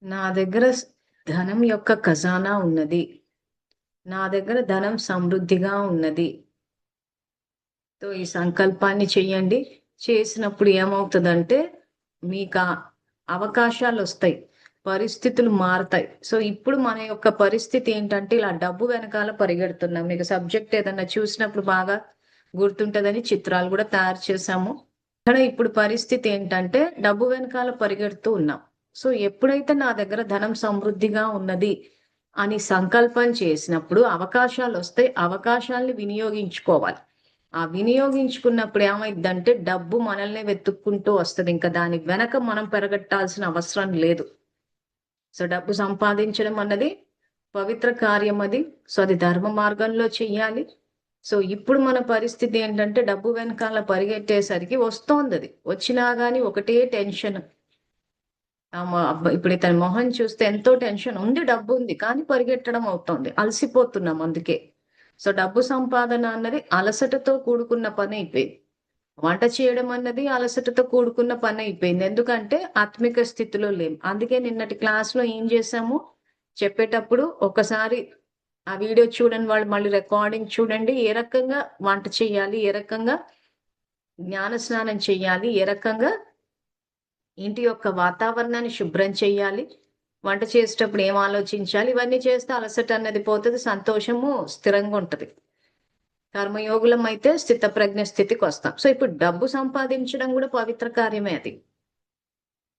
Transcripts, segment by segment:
నా దగ్గర ధనం యొక్క ఖజానా ఉన్నది. నా దగ్గర ధనం సమృద్ధిగా ఉన్నది. సో, ఈ సంకల్పాన్ని చెయ్యండి. చేసినప్పుడు ఏమవుతదంటే, మీకా అవకాశాలొస్తాయి. పరిస్థితులు మారతాయి. సో, ఇప్పుడు మన యొక్క పరిస్థితి ఏంటంటే, ఇలా డబ్బు వెనకాల పరిగెడుతున్నాం. మీకు సబ్జెక్ట్ ఏదన్నా చూసినప్పుడు బాగా గుర్తుంటదని చిత్రాలు గూడా తయారు చేశాము. ఇక్కడ ఇప్పుడు పరిస్థితి ఏంటంటే, డబ్బు వెనకాల పరిగెడుతూ ఉన్నాం. సో, ఎప్పుడైతే నా దగ్గర ధనం సమృద్ధిగా ఉన్నది అని సంకల్పం చేసినప్పుడు అవకాశాలొస్తాయి. అవకాశాల్ని వినియోగించుకోవాలి. ఆ వినియోగించుకున్నప్పుడు ఏమైద్దంటే డబ్బు మనల్ని వెతుక్కుంటూ వస్తది. ఇంక దాని వెనక మనం పెరగట్టాల్సిన అవసరం లేదు. సో, డబ్బు సంపాదించడం అన్నది పవిత్ర కార్యం అది. సో, అది ధర్మ మార్గంలో చెయ్యాలి. సో, ఇప్పుడు మన పరిస్థితి ఏంటంటే డబ్బు వెనకాల పరిగెట్టేసరికి వస్తోందది. వచ్చినా గాని ఒకటే టెన్షన్. ఇప్పుడు ఇతని మొహం చూస్తే ఎంతో టెన్షన్ ఉంది. డబ్బుంది. కానీ పరిగెట్టడం అవుతోంది. అలసిపోతున్నాం అందుకే. సో, డబ్బు సంపాదన అన్నది అలసటతో కూడుకున్న పనయిపోయింది. వంట చేయడం అన్నది అలసటతో కూడుకున్న పనయిపోయింది. ఎందుకంటే ఆత్మిక స్థితిలో లేం. అందుకే నిన్నటి క్లాస్‌లో ఏం చేశాము, చెప్పేటప్పుడు ఒకసారి ఆ వీడియో చూడని వాళ్ళు మళ్ళీ రికార్డింగ్ చూడండి. ఏ రకంగా వంట చేయాలి? ఏ రకంగా జ్ఞాన స్నానం చేయాలి? ఏ రకంగా ఇంటి యొక్క వాతావరణాన్ని శుభ్రం చేయాలి? వంట చేసేటప్పుడు ఏం ఆలోచించాలి? ఇవన్నీ చేస్తే అలసట అన్నది పోతది. సంతోషము స్థిరంగా ఉంటది. కర్మయోగులం అయితే స్థితప్రజ్ఞ స్థితికొస్తాం. సో, ఇప్పుడు డబ్బు సంపాదించడం గూడా పవిత్ర కార్యమే అది.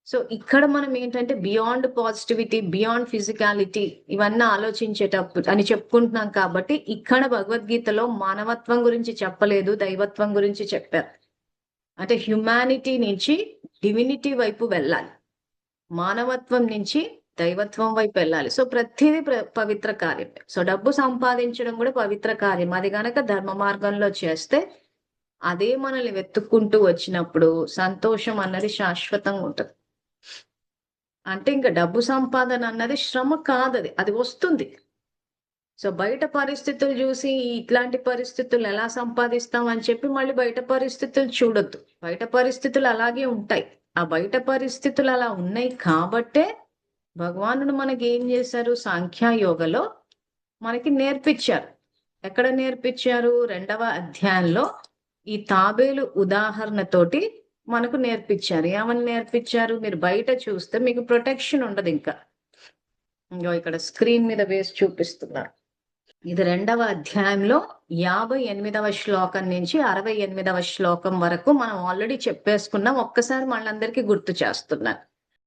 సో, ఇక్కడ మనం ఏంటంటే బియాండ్ పాజిటివిటీ, బియాండ్ ఫిజికాలిటీ ఇవన్నీ ఆలోచించేటప్పుడు అని చెప్పుకుంటున్నాం కాబట్టి, ఇక్కడ భగవద్గీతలో మానవత్వం గురించి చెప్పలేదు. దైవత్వం గురించి చెప్పారు. అంటే హ్యుమానిటీ నుంచి డివినిటీ వైపు వెళ్ళాలి. మానవత్వం నుంచి దైవత్వం వైపు వెళ్ళాలి. సో, ప్రతీది పవిత్ర కార్యమే. సో, డబ్బు సంపాదించడం గూడా పవిత్ర కార్యం. అది గనక ధర్మ మార్గంలో చేస్తే, అదే మనల్ని వెతుక్కుంటూ వచ్చినప్పుడు సంతోషం అన్నది శాశ్వతంగా ఉంటది. అంటే ఇంక డబ్బు సంపాదన అన్నది శ్రమ కాదది. అది వస్తుంది. సో, బయట పరిస్థితులు జూసి ఇట్లాంటి పరిస్థితులు ఎలా సంపాదిస్తాం అని చెప్పి మళ్ళీ బయట పరిస్థితులు చూడొద్దు. బయట పరిస్థితులు అలాగే ఉంటాయి. ఆ బయట పరిస్థితులు అలా ఉన్నాయి కాబట్టే భగవానుడు మనకేం జేశారు సాంఖ్యయోగలో మనకి నేర్పిచ్చారు. ఎక్కడ నేర్పిచ్చారు? 2వ అధ్యాయంలో ఈ తాబేలు ఉదాహరణతోటి మనకు నేర్పిచ్చారు. ఏమని నేర్పిచ్చారు? మీరు బయట చూస్తే మీకు ప్రొటెక్షన్ ఉండదింక. ఇంగో ఇక్కడ స్క్రీన్ మీద వేసి చూపిస్తున్నారు. ఇది 2వ అధ్యాయంలో 58వ శ్లోకం నుంచి 68వ శ్లోకం వరకు మనం ఆల్రెడీ చెప్పేసుకున్నాం. ఒక్కసారి మళ్ళందరికీ గుర్తు చేస్తున్నాను.